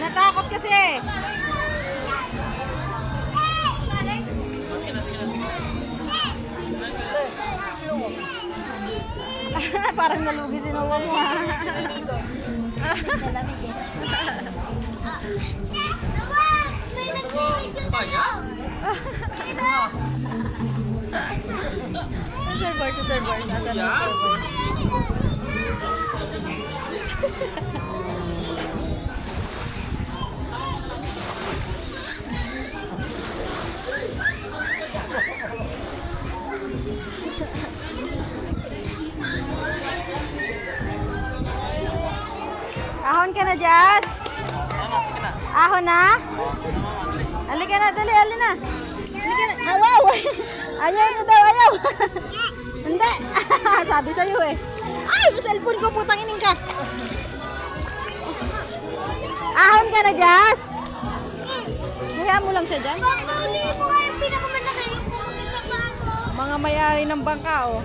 Natakot kasi. Parang nalugi si Noah mo. Surfboard, surfboard. Nasaan yung surfboard? Ahon ka na, Jazz? Ahon na? Halika na, dali, halika na. Halika na. Ah, wow! Ayaw na daw, ayaw. Hindi. Sabi sa'yo eh. Ay, cellphone ko, putang ining ka. Ahon ka na, Jazz? Kaya mo lang siya dyan? Pauli mo nga yung pinakamalaki yung pumunta pa ako. Mga may-ari ng bangka, oh.